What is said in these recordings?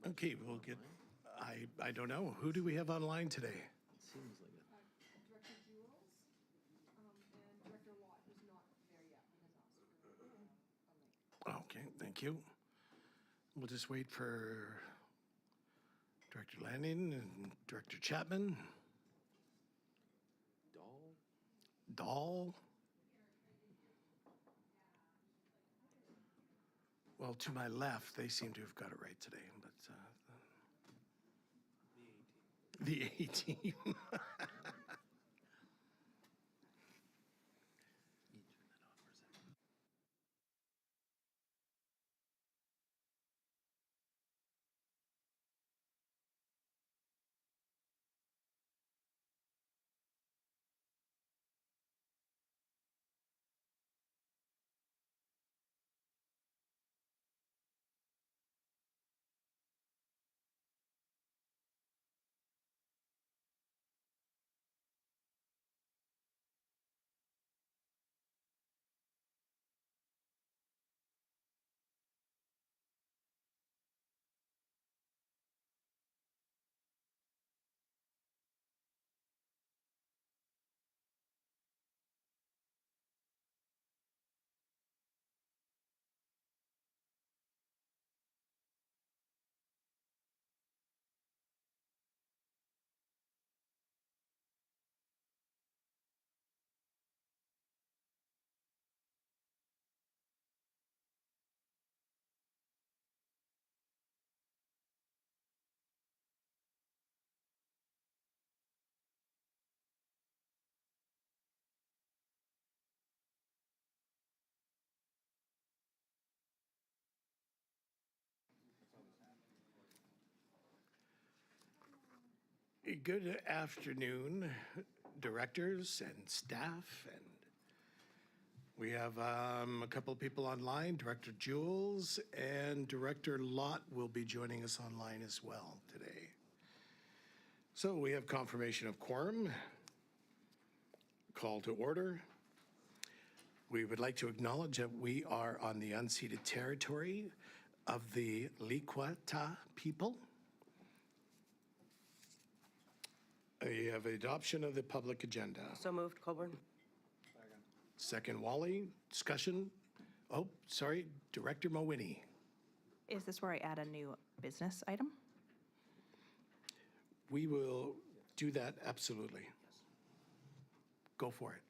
Okay, we'll get, I don't know. Who do we have online today? It seems like it. Director Jules, and Director Watt, who's not there yet, and has asked for a link. Okay, thank you. We'll just wait for Director Lanning and Director Chapman, Doll? Dahl. Well, to my left, they seem to have got it right today, but the A team. You turn that off for a second. Good afternoon, directors and staff. And we have a couple of people online. Director Jules and Director Lott will be joining us online as well today. So we have confirmation of quorum, call to order. We would like to acknowledge that we are on the unceded territory of the Likwata people. We have adoption of the public agenda. So moved, Colburn. Second, Wally. Discussion. Oh, sorry, Director Mowini. Is this where I add a new business item? We will do that, absolutely. Go for it.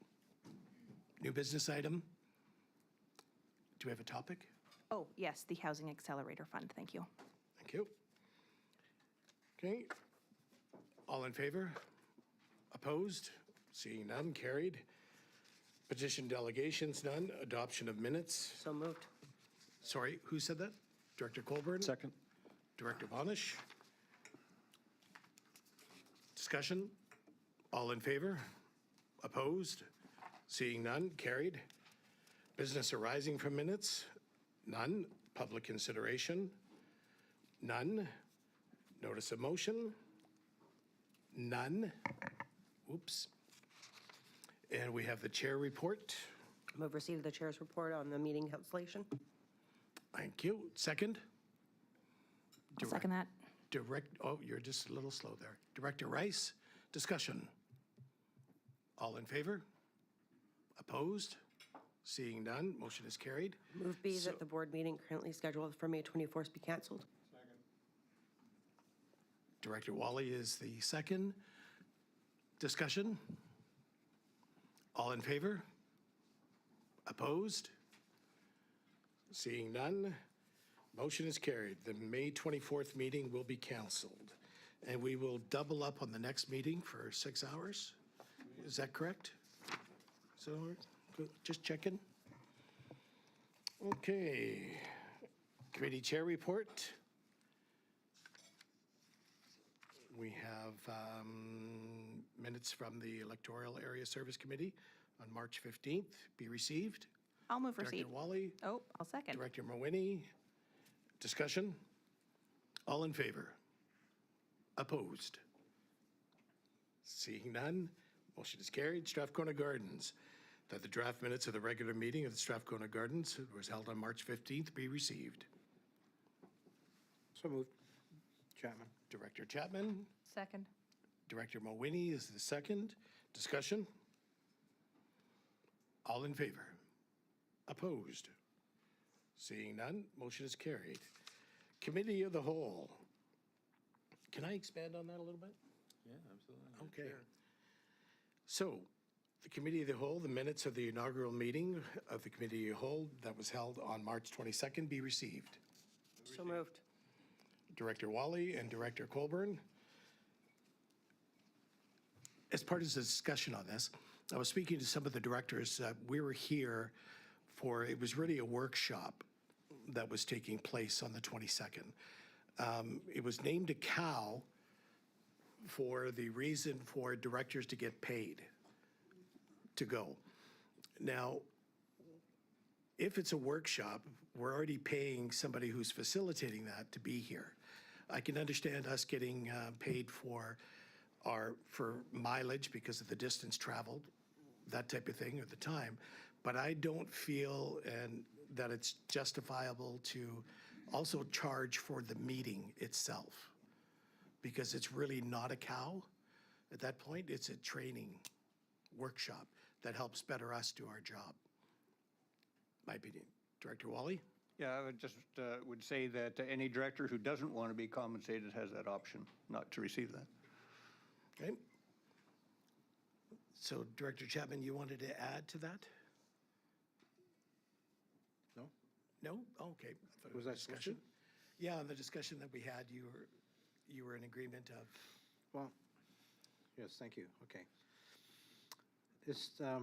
New business item. Do we have a topic? Oh, yes, the Housing Accelerator Fund. Thank you. Thank you. Okay. All in favor? Opposed? Seeing none, carried. Petition delegations, none. Adoption of minutes. So moved. Sorry, who said that? Director Colburn? Second. Director Bonish? Discussion? All in favor? Opposed? Seeing none, carried. Business arising from minutes? None. Public consideration? None. Notice of motion? None. Oops. And we have the chair report. Move receive the chair's report on the meeting cancellation. Thank you. Second? I'll second that. Oh, you're just a little slow there. Director Rice, discussion. All in favor? Opposed? Seeing none, motion is carried. Move B that the board meeting currently scheduled for May 24th be canceled. Director Wally is the second. Discussion? All in favor? Opposed? Seeing none, motion is carried. The May 24th meeting will be canceled. And we will double up on the next meeting for 6 hours. Is that correct? So, just checking. Okay. Committee chair report. We have minutes from the Electoral Area Service Committee on March 15th be received. I'll move receipt. Director Wally, Oh, I'll second. Director Mowini. Discussion? All in favor? Opposed? Seeing none, motion is carried. Strathcona Gardens, that the draft minutes of the regular meeting of the Strathcona Gardens was held on March 15th be received. So moved. Chapman. Director Chapman. Second. Director Mowini is the second. Discussion? All in favor? Opposed? Seeing none, motion is carried. Committee of the Whole. Can I expand on that a little bit? Yeah, absolutely. Okay. So, the Committee of the Whole, the minutes of the inaugural meeting of the Committee of the Whole that was held on March 22nd be received. So moved. Director Wally and Director Colburn. As part of the discussion on this, I was speaking to some of the directors. We were here for, it was really a workshop that was taking place on the 22nd. It was named a cow for the reason for directors to get paid to go. Now, if it's a workshop, we're already paying somebody who's facilitating that to be here. I can understand us getting paid for mileage because of the distance traveled, that type of thing, or the time, but I don't feel that it's justifiable to also charge for the meeting itself, because it's really not a cow. At that point, it's a training workshop that helps better us do our job. My opinion. Director Wally? Yeah, I would just would say that any director who doesn't want to be compensated has that option, not to receive that. Okay. So Director Chapman, you wanted to add to that? No? No? Okay. I thought it Was that discussion? Yeah, in the discussion that we had, you were in agreement of, Well, yes, thank you. Okay. This, I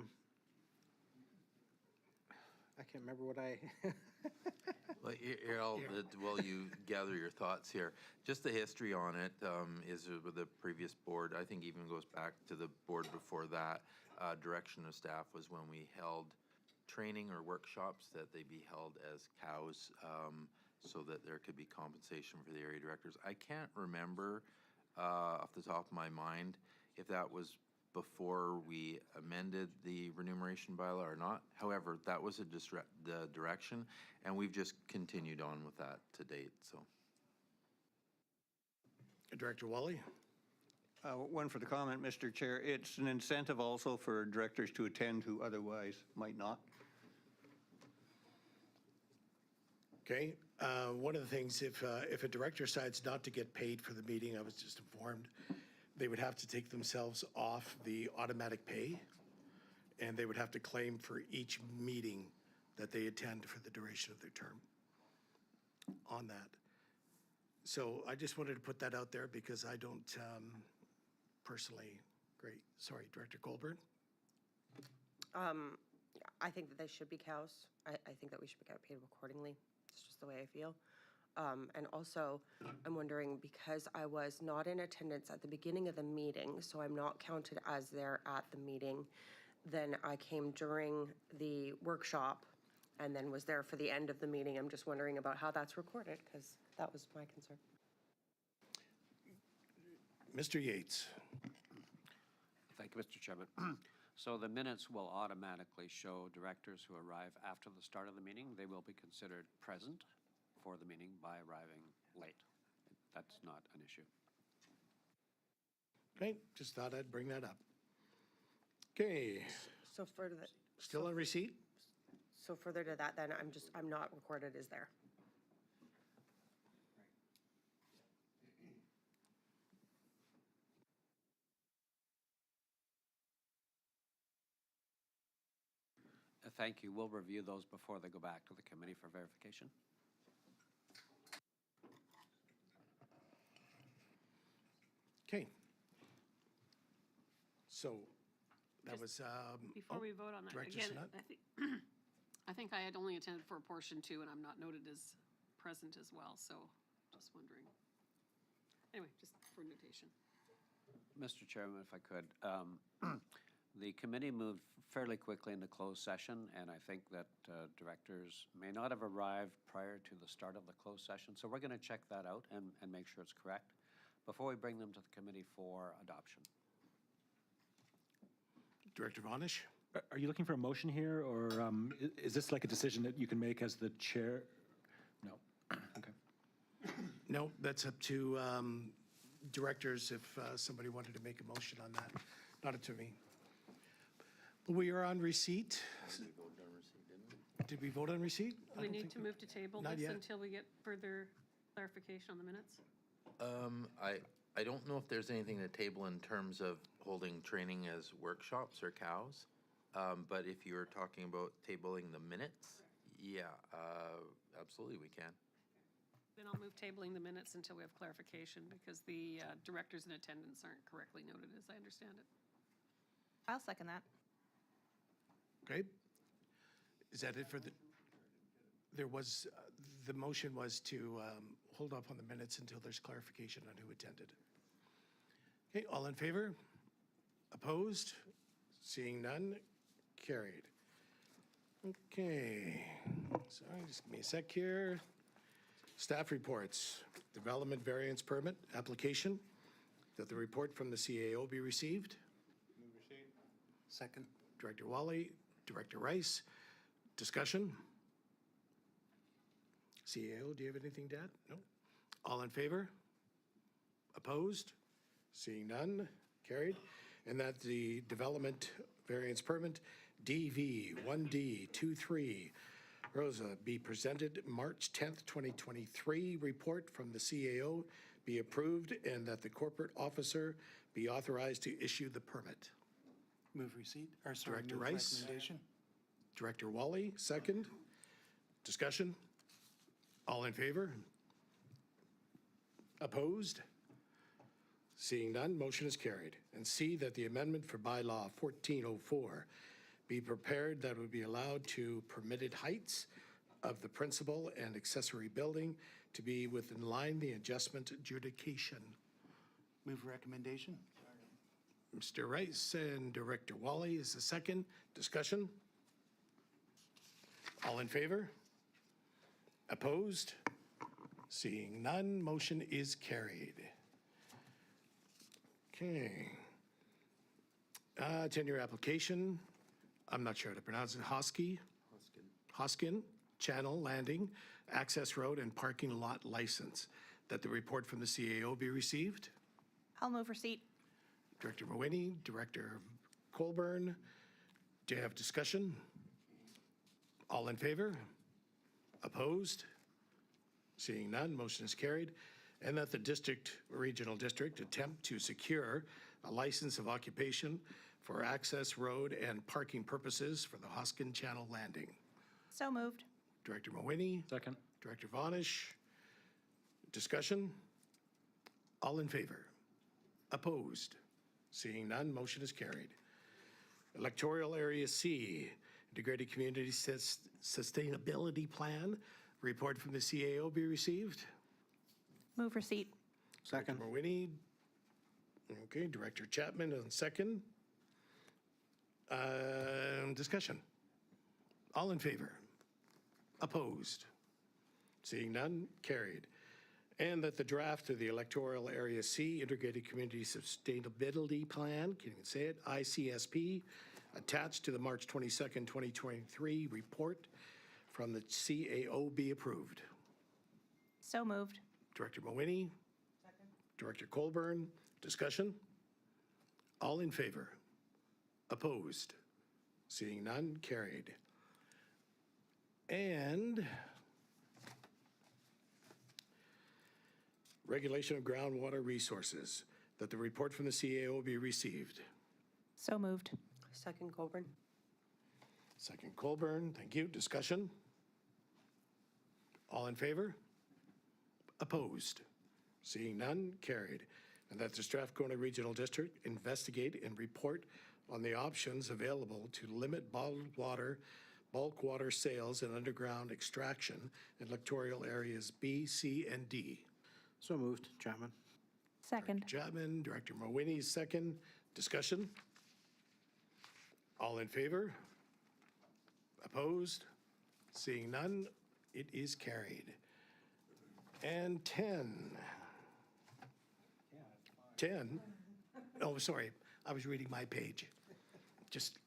can't remember what I, Well, here, while you gather your thoughts here, just the history on it is with the previous board, I think even goes back to the board before that. Direction of staff was when we held training or workshops that they be held as cows so that there could be compensation for the area directors. I can't remember off the top of my mind if that was before we amended the remuneration bylaw or not. However, that was the direction, and we've just continued on with that to date, so. Director Wally? One for the comment, Mr. Chair. It's an incentive also for directors to attend who otherwise might not. Okay. One of the things, if a director decides not to get paid for the meeting, I was just informed, they would have to take themselves off the automatic pay, and they would have to claim for each meeting that they attend for the duration of their term on that. So I just wanted to put that out there because I don't personally, great, sorry, Director Colburn? I think that they should be cows. I think that we should get paid accordingly. It's just the way I feel. And also, I'm wondering, because I was not in attendance at the beginning of the meeting, so I'm not counted as there at the meeting, then I came during the workshop and then was there for the end of the meeting. I'm just wondering about how that's recorded, because that was my concern. Mr. Yates? Thank you, Mr. Chairman. So the minutes will automatically show directors who arrive after the start of the meeting. They will be considered present for the meeting by arriving late. That's not an issue. Okay, just thought I'd bring that up. Okay, So further, still on receipt? so further to that, then I'm not recorded as there. Thank you. We'll review those before they go back to the committee for verification. Okay. So that was, Before we vote on that, Director again, Sinat? I think I had only attended for a portion too, and I'm not noted as present as well, so just wondering. Anyway, just for notation. Mr. Chairman, if I could, the committee moved fairly quickly into closed session, and I think that directors may not have arrived prior to the start of the closed session. So we're going to check that out and make sure it's correct before we bring them to the committee for adoption. Director Vonish? Are you looking for a motion here, or is this like a decision that you can make as the chair? No. Okay. No, that's up to directors if somebody wanted to make a motion on that. Not up to me. We are on receipt. Did we vote on receipt? Do we need to move to table Not this yet. until we get further clarification on the minutes? I don't know if there's anything to table in terms of holding training as workshops or cows. But if you're talking about tabling the minutes, yeah, absolutely we can. Then I'll move tabling the minutes until we have clarification because the directors in attendance aren't correctly noted as I understand it. I'll second that. Okay. Is that it for the, there was, the motion was to hold up on the minutes until there's clarification on who attended. Okay, all in favor? Opposed? Seeing none? Carried. Okay, sorry, just give me a sec here. Staff reports, development variance permit application, that the report from the CAO be received. Second. Director Wally, Director Rice, discussion? CAO, do you have anything to add? No? All in favor? Opposed? Seeing none, carried. And that the development variance permit DV 1D23 Rosa be presented March 10th, 2023. Report from the CAO be approved and that the corporate officer be authorized to issue the permit. Move receipt, or sorry, Director move Rice? recommendation. Director Wally, second. Discussion? All in favor? Opposed? Seeing none, motion is carried. And C, that the amendment for bylaw 1404 be prepared that would be allowed to permitted heights of the principal and accessory building to be within line the adjustment adjudication. Move recommendation. Mr. Rice and Director Wally is the second. Discussion? All in favor? Opposed? Seeing none, motion is carried. Okay. 10-year application. I'm not sure how to pronounce it. Hoskin Channel Landing, Access Road and Parking Lot License. That the report from the CAO be received. I'll move receipt. Director Mawhinney, Director Colburn. Do you have discussion? All in favor? Opposed? Seeing none, motion is carried. And that the regional district attempt to secure a license of occupation for access road and parking purposes for the Hoskin Channel Landing. So moved. Director Mawhinney, Second. Director Vonish. Discussion? All in favor? Opposed? Seeing none, motion is carried. Electoral Area C, Integrated Community Sustainability Plan. Report from the CAO be received. Move receipt. Second. Mawhinney. Okay, Director Chapman on second. Discussion. All in favor? Opposed? Seeing none, carried. And that the draft of the Electoral Area C Integrated Community Sustainability Plan, can't even say it, ICSP, attached to the March 22nd, 2023 report from the CAO be approved. So moved. Director Mawhinney. Director Colburn. Discussion? All in favor? Opposed? Seeing none, carried. And regulation of groundwater resources, that the report from the CAO be received. So moved. Second Colburn. Second Colburn, thank you. Discussion? All in favor? Opposed? Seeing none, carried. And that the Strathcona Regional District investigate and report on the options available to limit bottled water, bulk water sales and underground extraction in electoral areas B, C, and D. So moved, Chapman. Second. Chapman, Director Mawhinney, second. Discussion? All in favor? Opposed? Seeing none, it is carried. And 10. 10? Oh, sorry, I was reading my page. Just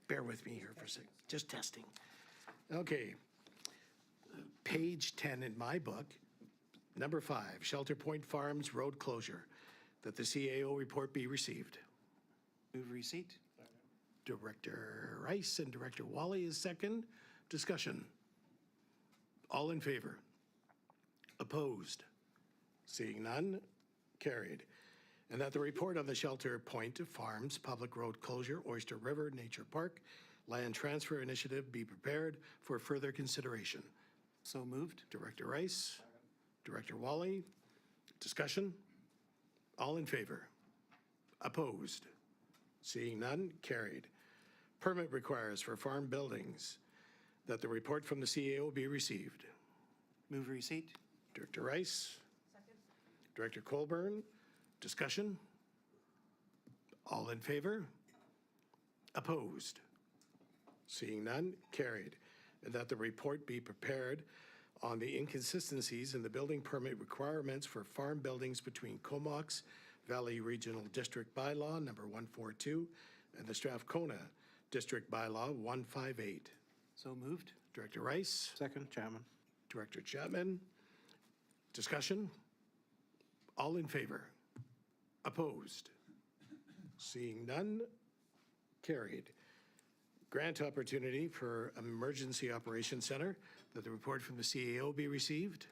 bear with me here for a second, just testing. Okay. Page 10 in my book, Number 5, Shelter Point Farms road closure, that the CAO report be received. Move receipt. Director Rice and Director Wally is second. Discussion. All in favor? Opposed? Seeing none, carried. And that the report on the Shelter Point Farms Public Road Closure, Oyster River Nature Park Land Transfer Initiative be prepared for further consideration. So moved. Director Rice, Director Wally, discussion. All in favor? Opposed? Seeing none, carried. Permit requires for farm buildings that the report from the CAO be received. Move receipt. Director Rice. Director Colburn, discussion. All in favor? Opposed? Seeing none, carried. And that the report be prepared on the inconsistencies in the building permit requirements for farm buildings between Comox Valley Regional District Bylaw number 142 and the Strathcona District Bylaw 158. So moved. Director Rice, Second, Chapman. Director Chapman, discussion. All in favor? Opposed? Seeing none, carried. Grant opportunity for Emergency Operations Center, that the report from the CAO be received.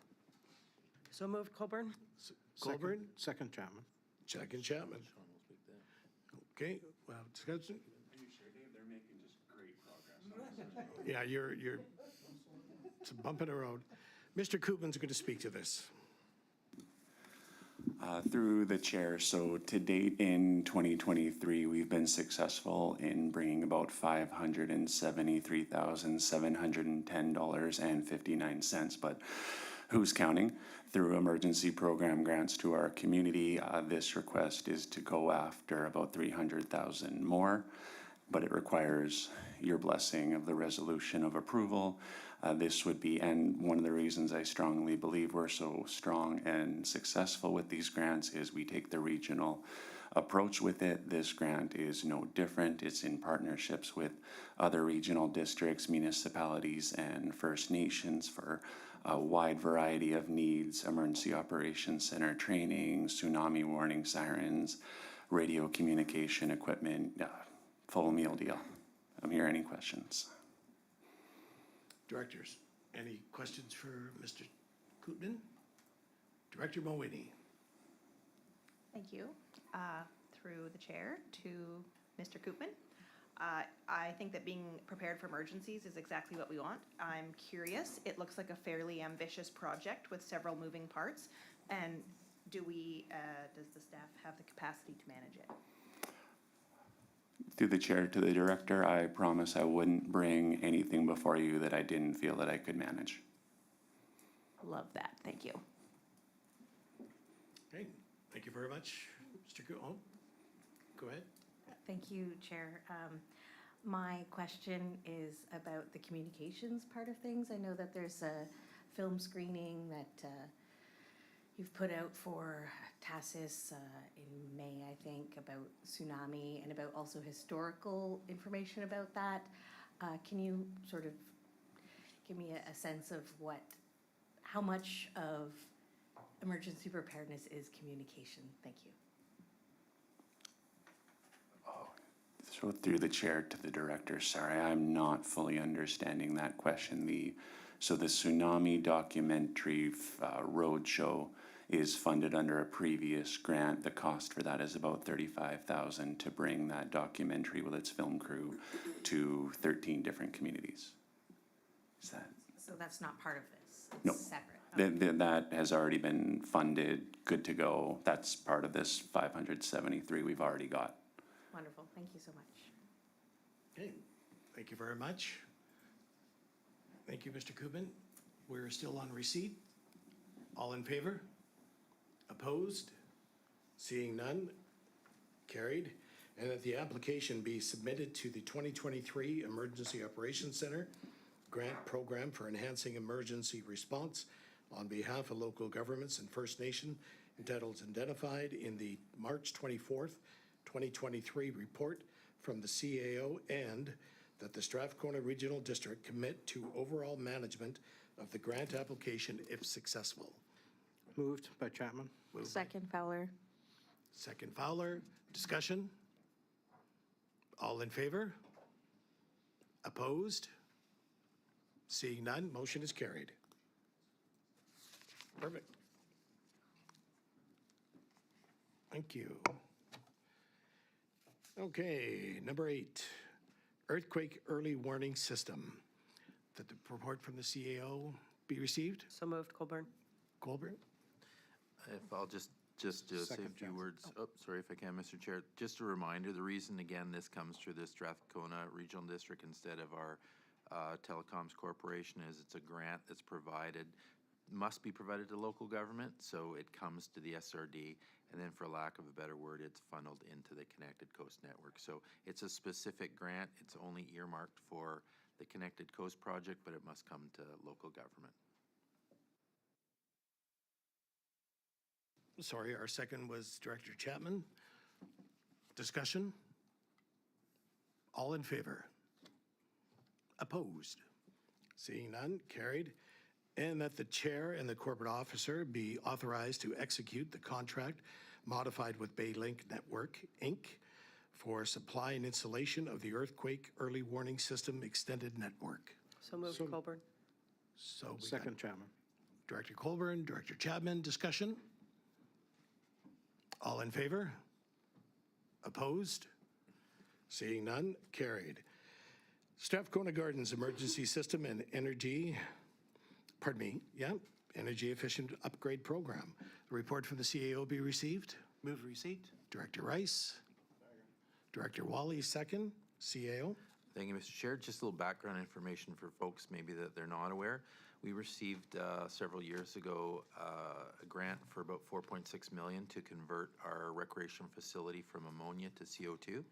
So moved, Colburn? Colburn, Second, Chapman. second Chapman. Okay, well, discussion. Yeah, you're, it's a bump in the road. Mr. Koopman's going to speak to this. Through the chair, so to date in 2023, we've been successful in bringing about $573,710.59, but who's counting? Through emergency program grants to our community, this request is to go after about 300,000 more, but it requires your blessing of the resolution of approval. This would be, and one of the reasons I strongly believe we're so strong and successful with these grants is we take the regional approach with it. This grant is no different. It's in partnerships with other regional districts, municipalities, and First Nations for a wide variety of needs: emergency operations center training, tsunami warning sirens, radio communication equipment, full meal deal. I'm here. Any questions? Directors, any questions for Mr. Koopman? Director Mulwiney. Thank you. Through the chair to Mr. Koopman. I think that being prepared for emergencies is exactly what we want. I'm curious, it looks like a fairly ambitious project with several moving parts. And does the staff have the capacity to manage it? Through the chair to the director, I promise I wouldn't bring anything before you that I didn't feel that I could manage. Love that. Thank you. Okay, thank you very much. Mr. Koopman, go ahead. Thank you, Chair. My question is about the communications part of things. I know that there's a film screening that you've put out for TASIS in May, I think, about tsunami and about also historical information about that. Can you sort of give me a sense of how much of emergency preparedness is communication? Thank you. So through the chair to the director, sorry, I'm not fully understanding that question. So the tsunami documentary roadshow is funded under a previous grant. The cost for that is about $35,000 to bring that documentary with its film crew to 13 different communities. Is that? So that's not part of this? It's No. separate? That has already been funded, good to go. That's part of this 573 we've already got. Wonderful. Thank you so much. Okay, thank you very much. Thank you, Mr. Koopman. We're still on receipt. All in favor? Opposed? Seeing none, carried. And that the application be submitted to the 2023 Emergency Operations Center Grant Program for Enhancing Emergency Response on behalf of local governments and First Nation entitled identified in the March 24th, 2023 report from the CAO, and that the Strathcona Regional District commit to overall management of the grant application if successful. Moved by Chapman. Second Fowler. Second Fowler. Discussion? All in favor? Opposed? Seeing none, motion is carried. Perfect. Thank you. Okay, number 8, earthquake early warning system. That the report from the CAO be received? So moved, Colburn. Colburn? If I'll just say a Second, few Johnson. words. Oh, sorry if I can, Mr. Chair. Just a reminder, the reason, again, this comes through the Strathcona Regional District instead of our Telecoms Corporation is it's a grant that's provided, must be provided to local government, so it comes to the SRD, and then for lack of a better word, it's funneled into the Connected Coast Network. So it's a specific grant. It's only earmarked for the Connected Coast project, but it must come to local government. Sorry, our second was Director Chapman. Discussion? All in favor? Opposed? Seeing none, carried. And that the chair and the corporate officer be authorized to execute the contract modified with Baylink Network, Inc. for supply and installation of the earthquake early warning system extended network. So moved, Colburn. So we got Second, Chapman. Director Colburn, Director Chapman, discussion? All in favor? Opposed? Seeing none, carried. Strathcona Gardens Emergency System and Energy efficient upgrade program. The report from the CAO be received. Move receipt. Director Rice. Director Wally, second. CAO. Thank you, Mr. Chair. Just a little background information for folks maybe that they're not aware. We received several years ago a grant for about $4.6 million to convert our recreation facility from ammonia to CO2.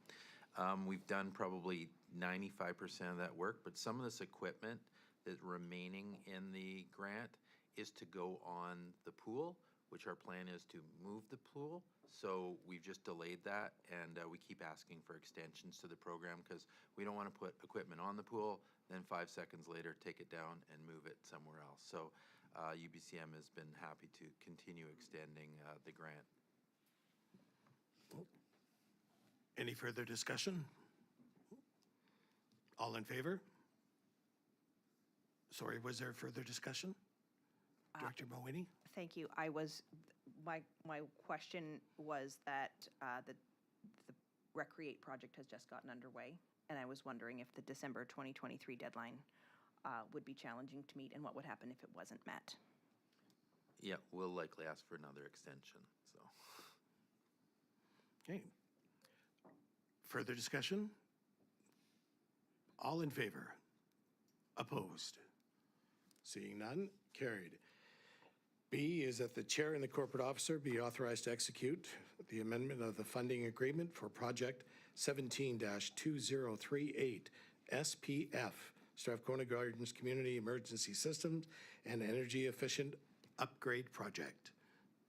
We've done probably 95% of that work, but some of this equipment that's remaining in the grant is to go on the pool, which our plan is to move the pool. So we've just delayed that, and we keep asking for extensions to the program because we don't want to put equipment on the pool, then 5 seconds later take it down and move it somewhere else. So UBCM has been happy to continue extending the grant. Any further discussion? All in favor? Sorry, was there further discussion? Director Mawhinney? Thank you. My question was that the Recreate project has just gotten underway, and I was wondering if the December 2023 deadline would be challenging to meet, and what would happen if it wasn't met. Yeah, we'll likely ask for another extension, so. Okay. Further discussion? All in favor? Opposed? Seeing none, carried. B is that the chair and the corporate officer be authorized to execute the amendment of the funding agreement for project 17-2038 SPF, Strathcona Gardens Community Emergency Systems and Energy Efficient Upgrade Project.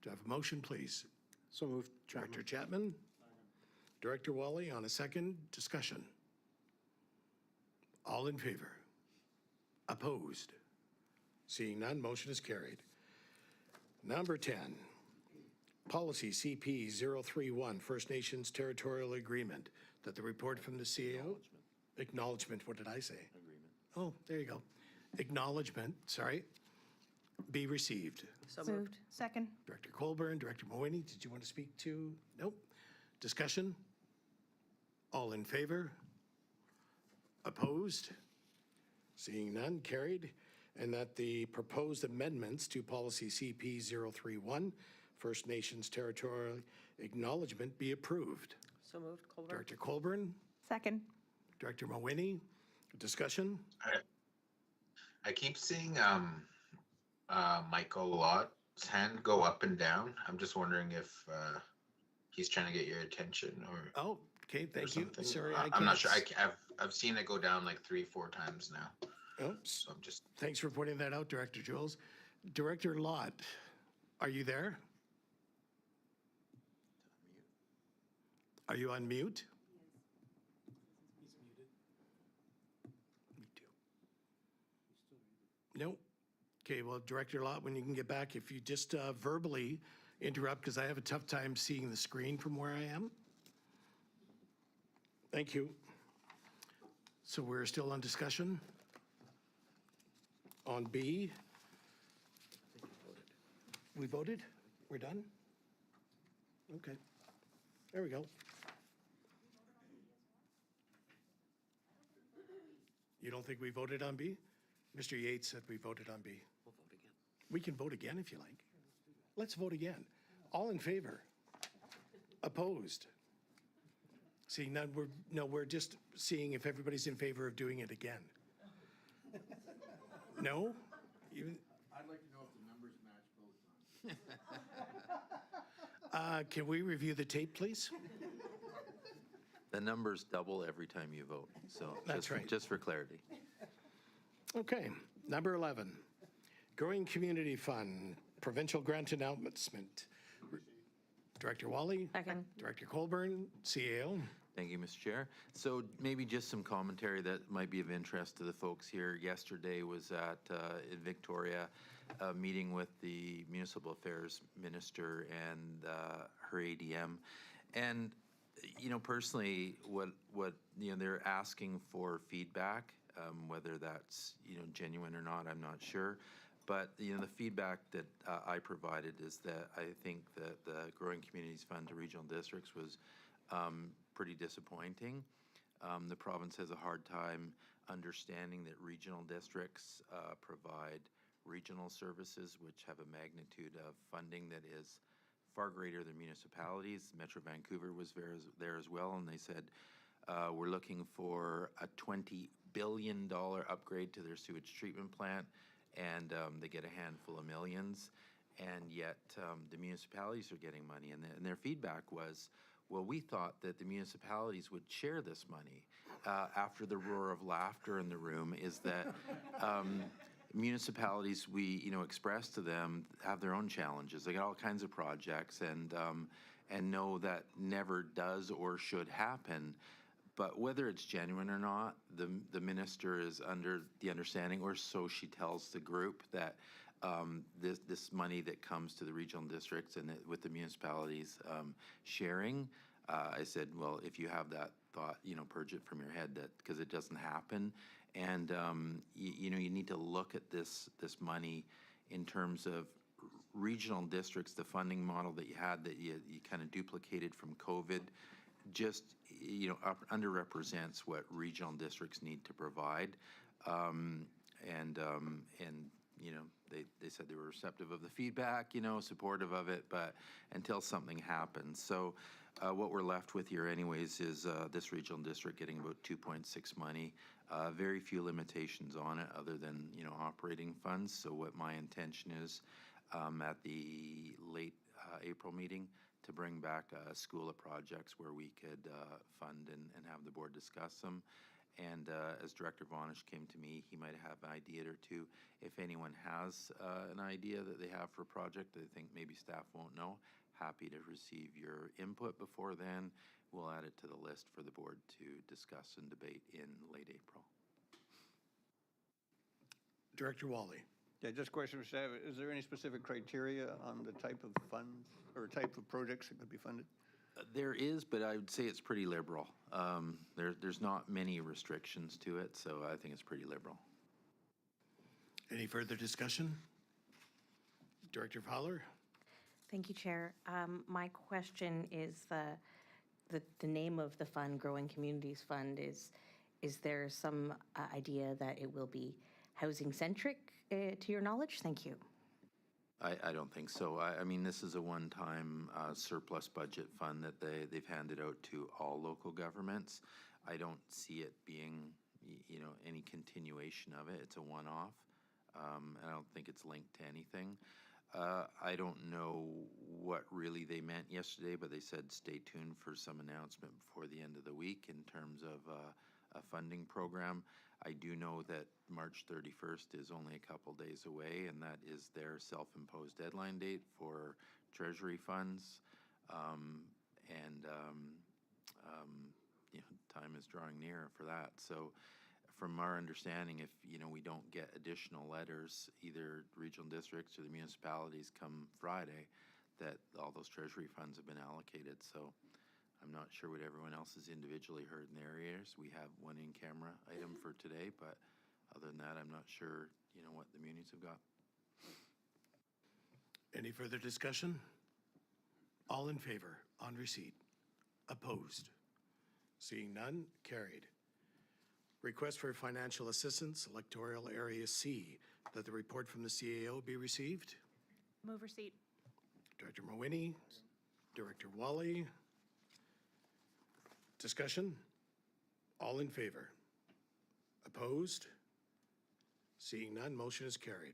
Do I have a motion, please? So moved, Director Chapman. Chapman? Director Wally on a second. Discussion. All in favor? Opposed? Seeing none, motion is carried. Number 10, Policy CP 031, First Nations Territorial Agreement, that the report from the CAO. Acknowledgement, what did I say? Agreement. Oh, there you go. Acknowledgement, sorry, be received. So moved. Second. Director Colburn, Director Mawhinney, did you want to speak to? Nope. Discussion? All in favor? Opposed? Seeing none, carried. And that the proposed amendments to Policy CP 031, First Nations Territorial Acknowledgement, be approved. So moved, Colburn. Director Colburn, Second. Director Mawhinney, discussion? I keep seeing Michael Lott's hand go up and down. I'm just wondering if he's trying to get your attention or. Oh, okay, thank you. something. Sorry, I'm not sure. I've seen it go down like 3-4 times now. Oops. So I'm just. Thanks for pointing that out, Director Jules. Director Lott, are you there? Are you on mute? Me too. No? Okay, well, Director Lott, when you can get back, if you just verbally interrupt, because I have a tough time seeing the screen from where I am. Thank you. So we're still on discussion? On B? We voted? We're done? Okay. There we go. You don't think we voted on B? Mr. Yates said we voted on B. We'll vote again. We can vote again if you like. Let's vote again. All in favor? Opposed? See, none, we're just seeing if everybody's in favor of doing it again. No? I'd like to know if the numbers match both times. Can we review the tape, please? The numbers double every time you vote, so. That's just- right. Just for clarity. Okay, number 11, Growing Community Fund, Provincial Grant Announcement. Director Wally? Second. Director Colburn, CAO. Thank you, Mr. Chair. So maybe just some commentary that might be of interest to the folks here. Yesterday was at in Victoria, a meeting with the Municipal Affairs Minister and her ADM. And, you know, personally, what you know, they're asking for feedback, whether that's, you know, genuine or not, I'm not sure. But, you know, the feedback that I provided is that I think that the Growing Communities Fund to regional districts was pretty disappointing. The province has a hard time understanding that regional districts provide regional services which have a magnitude of funding that is far greater than municipalities. Metro Vancouver was there as well, and they said, we're looking for a $20 billion upgrade to their sewage treatment plant, and they get a handful of millions, and yet the municipalities are getting money. And their feedback was, well, we thought that the municipalities would share this money. After the roar of laughter in the room is that municipalities, we express to them, have their own challenges. They got all kinds of projects, and know that never does or should happen. But whether it's genuine or not, the minister is under the understanding, or so she tells the group, that this money that comes to the regional districts and with the municipalities sharing, I said, well, if you have that thought, purge it from your head, that because it doesn't happen. And you need to look at this money in terms of regional districts. The funding model that you had, that you kind of duplicated from COVID, just underrepresents what regional districts need to provide. They said they were receptive of the feedback, supportive of it, but until something happens. So what we're left with here anyways is this regional district getting about 2.6 money, very few limitations on it other than, operating funds. So what my intention is at the late April meeting, to bring back a school of projects where we could fund and have the board discuss them. And as Director Vonish came to me, he might have an idea or two. If anyone has an idea that they have for a project that they think maybe staff won't know, happy to receive your input before then. We'll add it to the list for the board to discuss and debate in late April. Director Wally. Yeah, just a question for staff. Is there any specific criteria on the type of funds or type of projects that could be funded? There is, but I would say it's pretty liberal. There's not many restrictions to it, so I think it's pretty liberal. Any further discussion? Director Fowler? Thank you, Chair. My question is the name of the fund, Growing Communities Fund, is there some idea that it will be housing-centric, to your knowledge? Thank you. I don't think so. I mean, this is a one-time surplus budget fund that they've handed out to all local governments. I don't see it being, any continuation of it. It's a one-off. I don't think it's linked to anything. I don't know what really they meant yesterday, but they said stay tuned for some announcement before the end of the week in terms of a funding program. I do know that March 31st is only a couple days away, and that is their self-imposed deadline date for Treasury funds. Time is drawing near for that. So from our understanding, if, we don't get additional letters, either regional districts or the municipalities come Friday, that all those treasury funds have been allocated. So I'm not sure what everyone else has individually heard in their ears. We have one in-camera item for today, but other than that, I'm not sure, what the munis have got. Any further discussion? All in favor, on receipt. Opposed? Seeing none, carried. Request for financial assistance, electoral area C, that the report from the CAO be received. Move receipt. Director Mawhinney, Director Wally. Discussion? All in favor? Opposed? Seeing none, motion is carried.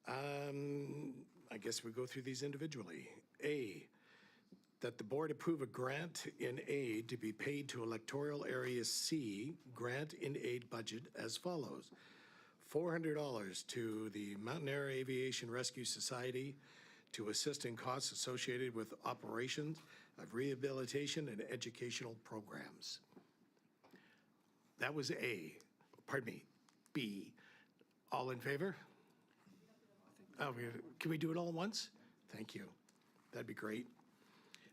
I guess we go through these individually. A, that the board approve a grant in aid to be paid to electoral area C grant in aid budget as follows. $400 to the Mountain Air Aviation Rescue Society to assist in costs associated with operations of rehabilitation and educational programs. That was A. Pardon me, B. All in favor? Oh, can we do it all at once? Thank you. That'd be great.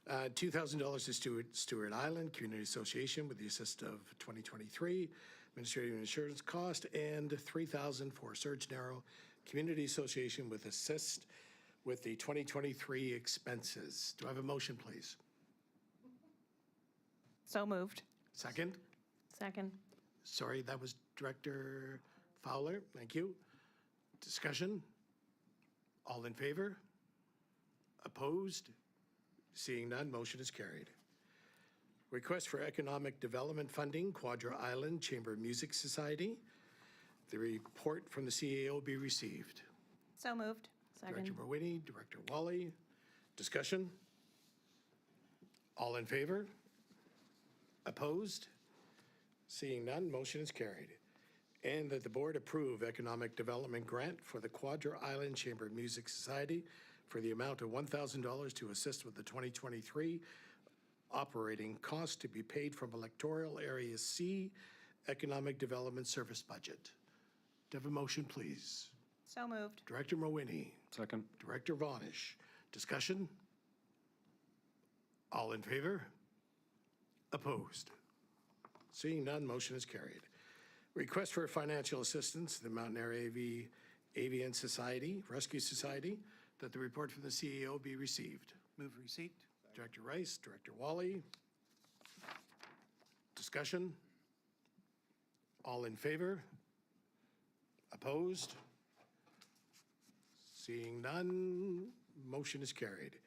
$2,000 to Stewart Island Community Association with the assist of 2023 administrative and insurance cost, and $3,000 for Surge Narrow Community Association with assist with the 2023 expenses. Do I have a motion, please? So moved. Second? Second. Sorry, that was Director Fowler. Thank you. Discussion? All in favor? Opposed? Seeing none, motion is carried. Request for economic development funding, Quadra Island Chamber of Music Society. The report from the CAO be received. So moved. Director Mawhinney, Director Wally. Discussion? All in favor? Opposed? Seeing none, motion is carried. And that the board approve economic development grant for the Quadra Island Chamber of Music Society for the amount of $1,000 to assist with the 2023 operating costs to be paid from electoral area C economic development service budget. Do I have a motion, please? So moved. Director Mawhinney. Second. Director Vonish. Discussion? All in favor? Opposed? Seeing none, motion is carried. Request for financial assistance to the Mountain Air Avian Society, Rescue Society, that the report from the CAO be received. Move receipt. Director Rice, Director Wally. Discussion? All in favor? Opposed? Seeing none, motion is carried.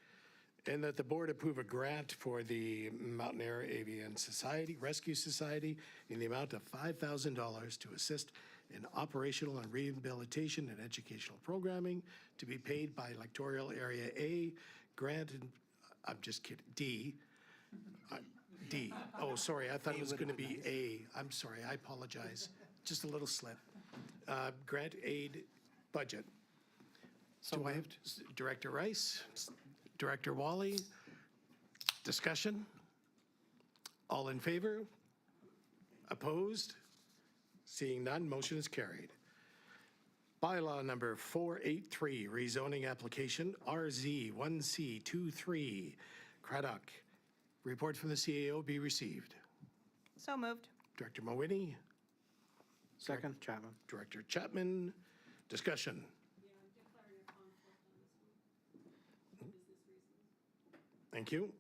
And that the board approve a grant for the Mountain Air Avian Society, Rescue Society, in the amount of $5,000 to assist in operational and rehabilitation and educational programming to be paid by electoral area A, grant, and, I'm just kidding, D. D. Oh, sorry, I thought it was going to be A. I'm sorry, I apologize. Just a little slip. Grant aid budget. Do I have Director Rice? Director Wally, discussion? All in favor? Opposed? Seeing none, motion is carried. Bylaw number 483, rezoning application RZ1C23, Craddock. Report from the CAO be received. So moved. Director Mawhinney, Second, Chapman. Director Chapman, discussion? Thank you.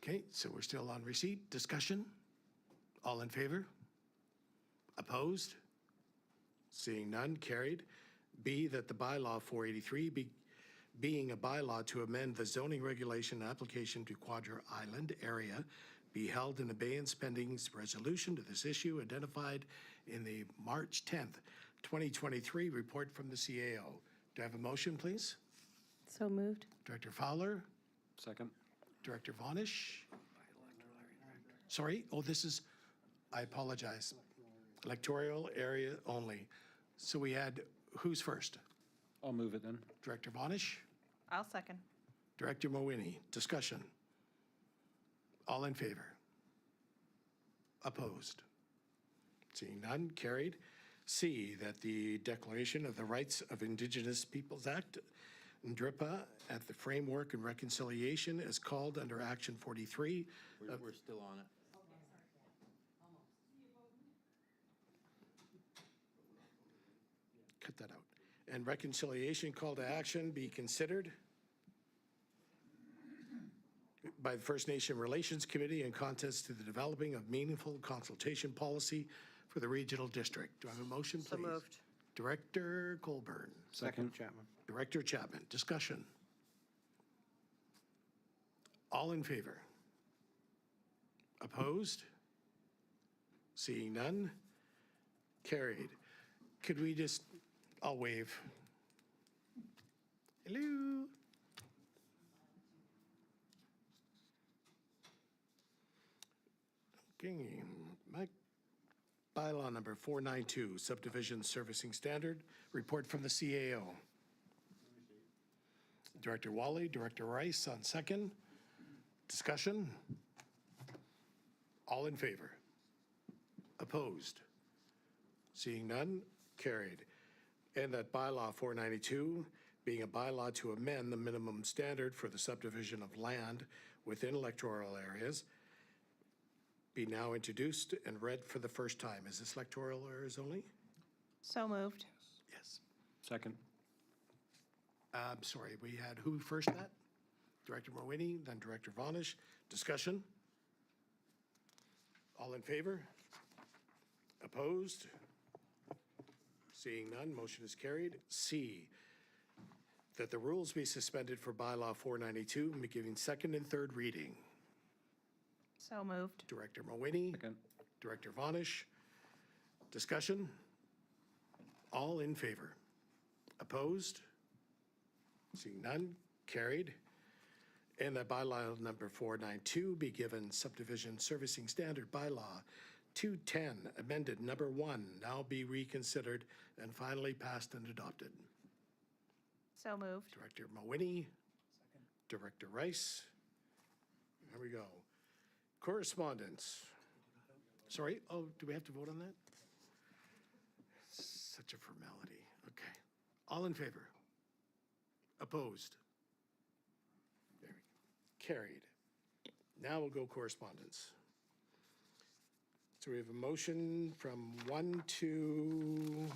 Okay, so we're still on receipt. Discussion? All in favor? Opposed? Seeing none, carried. B, that the bylaw 483 being a bylaw to amend the zoning regulation application to Quadra Island area be held in abeyance pending resolution to this issue identified in the March 10th, 2023 report from the CAO. Do I have a motion, please? So moved. Director Fowler, Second. Director Vonish. Sorry, oh, this is, I apologize. Electoral area only. So we had, who's first? I'll move it then. Director Vonish, I'll second. Director Mowini. Discussion. All in favor? Opposed? Seeing none, carried. C, that the Declaration of the Rights of Indigenous Peoples Act, NDRIPA, at the Framework and Reconciliation is called under Action 43. We're still on it. Cut that out. And reconciliation call to action be considered by the First Nation Relations Committee in context to the developing of meaningful consultation policy for the regional district. Do I have a motion, please? So moved. Director Colburn. Second, Chapman. Director Chapman. Discussion. All in favor? Opposed? Seeing none? Carried. Could we just, I'll wave. Hello? Okay, Mike. Bylaw number 492, subdivision servicing standard, report from the CAO. Director Wally, Director Rice on second. Discussion? All in favor? Opposed? Seeing none, carried. And that bylaw 492, being a bylaw to amend the minimum standard for the subdivision of land within electoral areas, be now introduced and read for the first time. Is this electoral areas only? So moved. Yes. Second. I'm sorry, we had who first that? Director Mowini, then Director Vonish. Discussion? All in favor? Opposed? Seeing none, motion is carried. C, that the rules be suspended for bylaw 492, and be given second and third reading. So moved. Director Mowini. Second. Director Vonish. Discussion? All in favor? Opposed? Seeing none, carried. And that bylaw number 492 be given subdivision servicing standard bylaw 210 amended number 1 now be reconsidered and finally passed and adopted. So moved. Director Mowini. Director Rice. There we go. Correspondence. Sorry, oh, do we have to vote on that? Such a formality. Okay. All in favor? Opposed? There we go. Carried. Now we'll go correspondence. So we have a motion from 1 to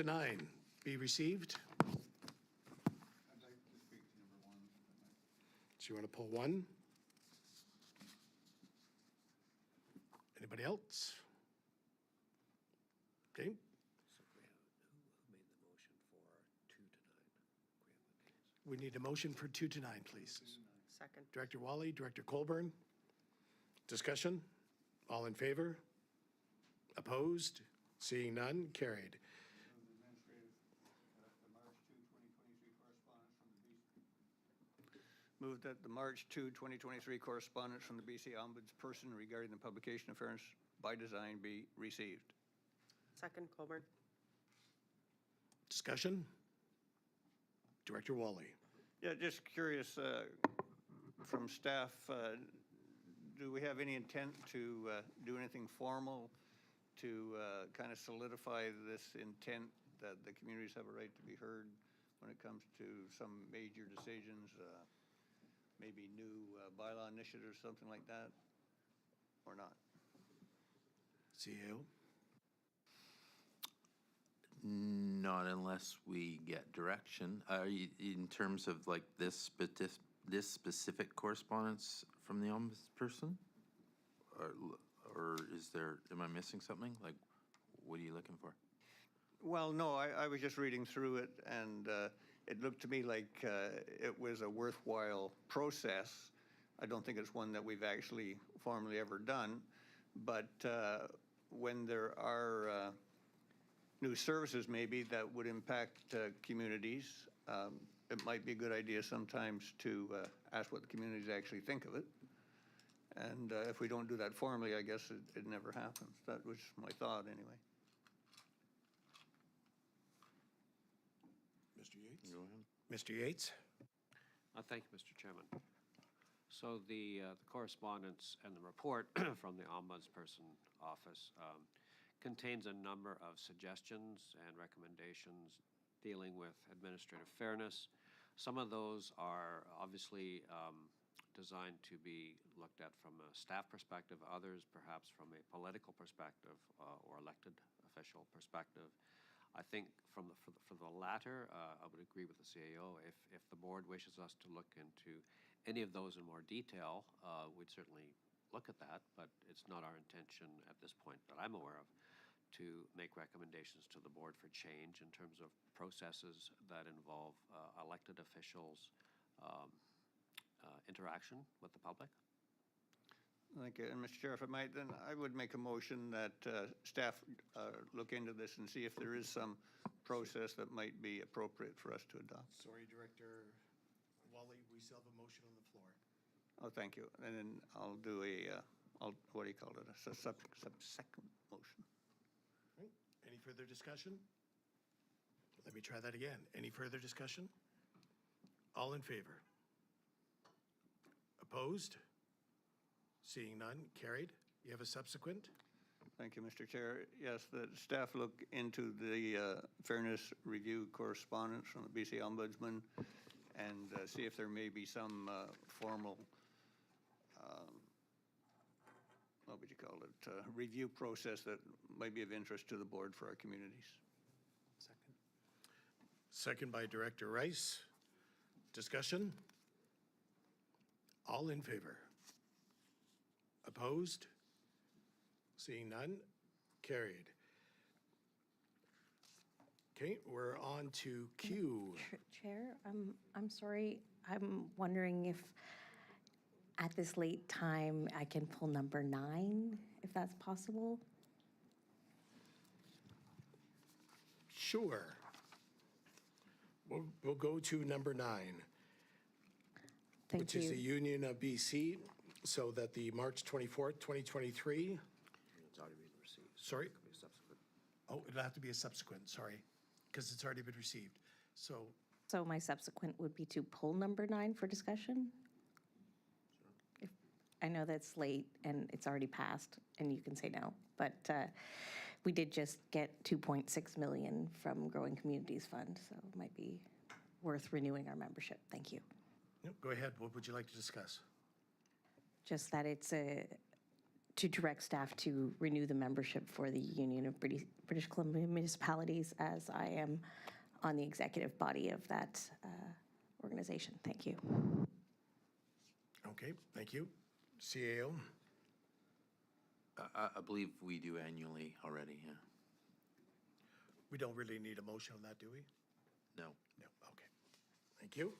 9 be received. I'd like to speak to number 1. So you want to pull 1? Anybody else? Okay. So who made the motion for 2 to 9? We need a motion for 2 to 9, please. Second. Director Wally, Director Colburn. Discussion? All in favor? Opposed? Seeing none, carried. Move that the March 2, 2023 correspondence from the BC Ombudsperson regarding the publication of Fairness by Design be received. Second, Colburn. Discussion? Director Wally. Yeah, just curious, from staff, do we have any intent to do anything formal to kind of solidify this intent that the communities have a right to be heard when it comes to some major decisions, maybe new bylaw initiatives, something like that, or not? CEO? Not unless we get direction. In terms of like this specific correspondence from the ombudsperson? Or is there, am I missing something? Like, what are you looking for? Well, no, I was just reading through it, and it looked to me like it was a worthwhile process. I don't think it's one that we've actually formally ever done, but when there are new services maybe that would impact communities, it might be a good idea sometimes to ask what the communities actually think of it. And if we don't do that formally, I guess it never happens. That was my thought anyway. Mr. Yates? Go ahead. Mr. Yates? Thank you, Mr. Chairman. So the correspondence and the report from the Ombudsperson Office contains a number of suggestions and recommendations dealing with administrative fairness. Some of those are obviously designed to be looked at from a staff perspective, others perhaps from a political perspective or elected official perspective. I think for the latter, I would agree with the CAO. If the board wishes us to look into any of those in more detail, we'd certainly look at that, but it's not our intention at this point that I'm aware of to make recommendations to the board for change in terms of processes that involve elected officials' interaction with the public. Thank you. And Mr. Chair, if I might, then I would make a motion that staff look into this and see if there is some process that might be appropriate for us to adopt. Sorry, Director Wally, we still have a motion on the floor. Oh, thank you. And then I'll do what do you call it, a subsequent motion. Right. Any further discussion? Let me try that again. Any further discussion? All in favor? Opposed? Seeing none, carried. You have a subsequent? Thank you, Mr. Chair. Yes, the staff look into the fairness review correspondence from the BC Ombudsman and see if there may be some formal, what would you call it, review process that might be of interest to the board for our communities. Second. Second by Director Rice. Discussion? All in favor? Opposed? Seeing none, carried. Okay, we're on to Q. Chair, I'm sorry. I'm wondering if at this late time I can pull number 9, if that's possible. Sure. We'll go to number 9. Thank which you. is the Union of BC, so that the March 24th, 2023, It's already been received. sorry? Could be subsequent. Oh, it'll have to be a subsequent, sorry, because it's already been received. So, So my subsequent would be to pull number 9 for discussion? If I know that's late and it's already passed, and you can say no, but we did just get 2.6 million from Growing Communities Fund, so it might be worth renewing our membership. Thank you. no, go ahead, what would you like to discuss? Just that it's to direct staff to renew the membership for the Union of British Columbia Municipalities, as I am on the executive body of that organization. Thank you. Okay, thank you. CAO? I believe we do annually already, yeah. We don't really need a motion on that, do we? No. No, okay. Thank you.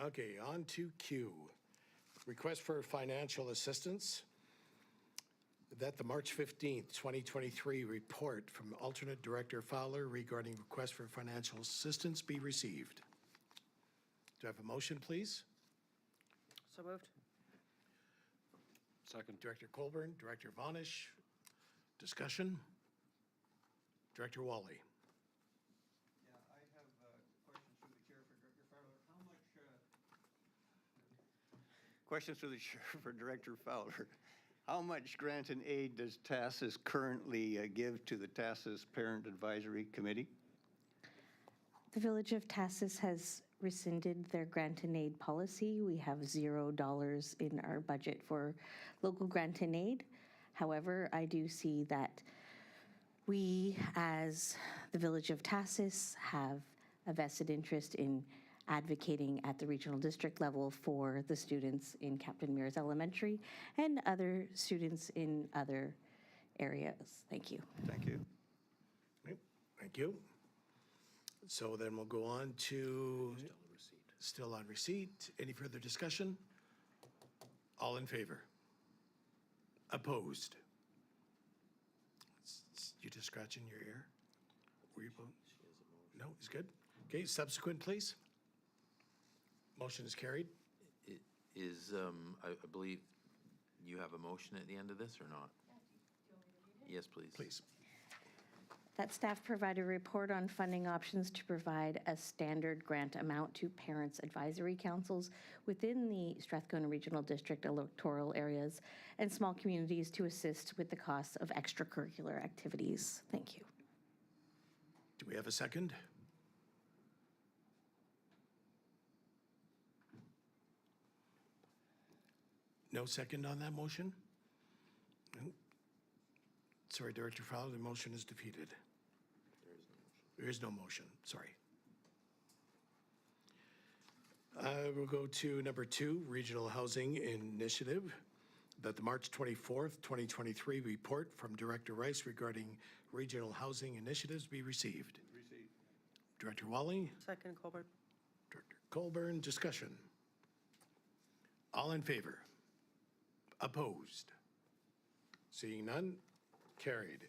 Okay, on to Q. Request for financial assistance. That the March 15th, 2023 report from Alternate Director Fowler regarding request for financial assistance be received. Do I have a motion, please? So moved. Second. Director Colburn, Director Vonish. Discussion? Director Wally. Yeah, I have questions through the chair for Director Fowler. Questions through the chair for Director Fowler. How much grant and aid does TASIS currently give to the TASIS Parent Advisory Committee? The Village of Tassus has rescinded their grant and aid policy. We have $0 in our budget for local grant and aid. However, I do see that we, as the Village of Tassus, have a vested interest in advocating at the regional district level for the students in Captain Mears Elementary and other students in other areas. Thank you. Thank you. Okay, thank you. So then we'll go on to. Still on receipt. Any further discussion? All in favor? Opposed? You just scratching your ear? Were you opposed? No, he's good. Okay, subsequent, please. Motion is carried. Is, I believe you have a motion at the end of this or not? Yes, please. Please. that staff provide a report on funding options to provide a standard grant amount to parents' advisory councils within the Strathcona Regional District electoral areas and small communities to assist with the costs of extracurricular activities. Thank you. Do we have a second? No second on that motion? No. Sorry, Director Fowler, the motion is defeated. There is no motion, sorry. We'll go to number 2, Regional Housing Initiative, that the March 24th, 2023 report from Director Rice regarding regional housing initiatives be received. Director Wally, Second, Colburn. Director Colburn, discussion. All in favor? Opposed? Seeing none, carried.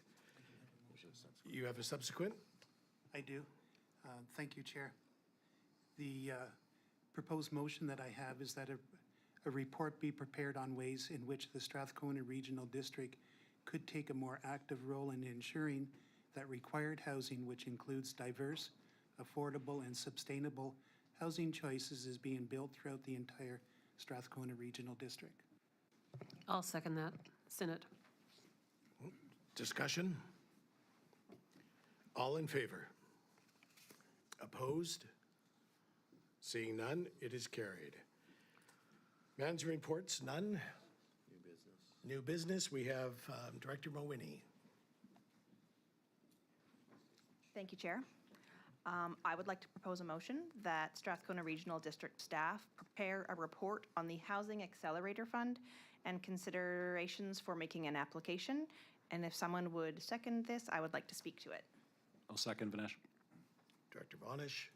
You have a subsequent? I do. Thank you, Chair. The proposed motion that I have is that a report be prepared on ways in which the Strathcona Regional District could take a more active role in ensuring that required housing, which includes diverse, affordable, and sustainable housing choices, is being built throughout the entire Strathcona Regional District. I'll second that. Senate. Discussion? All in favor? Opposed? Seeing none, it is carried. Manager reports, none. New business. New business, we have Director Mowini. Thank you, Chair. I would like to propose a motion that Strathcona Regional District staff prepare a report on the Housing Accelerator Fund and considerations for making an application. And if someone would second this, I would like to speak to it. I'll second, Vinesh. Director Bonish.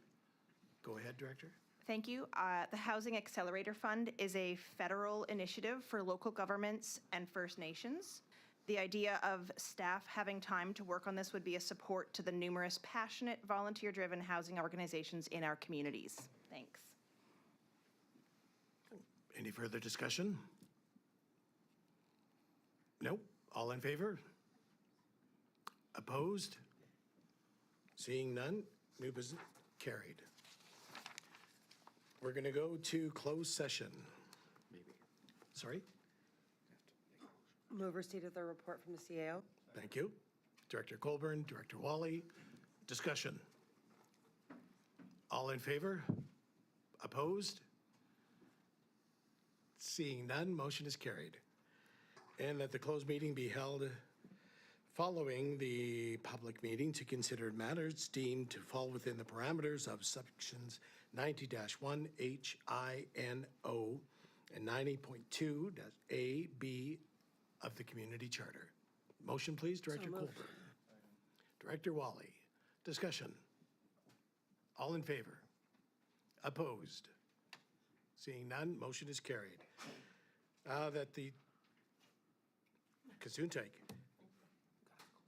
Go ahead, Director. Thank you. The Housing Accelerator Fund is a federal initiative for local governments and First Nations. The idea of staff having time to work on this would be a support to the numerous passionate, volunteer-driven housing organizations in our communities. Thanks. Any further discussion? Nope. All in favor? Opposed? Seeing none, new business carried. We're going to go to closed session. Maybe. Sorry? Move receipt of the report from the CAO. Thank you. Director Colburn, Director Wally. Discussion. All in favor? Opposed? Seeing none, motion is carried. And that the closed meeting be held following the public meeting to consider matters deemed to fall within the parameters of sections 90-1 H, I, N, O, and 90.2 A, B of the Community Charter. Motion, please, Director Colburn. Director Wally. Discussion. All in favor? Opposed? Seeing none, motion is carried. That the Gesundheit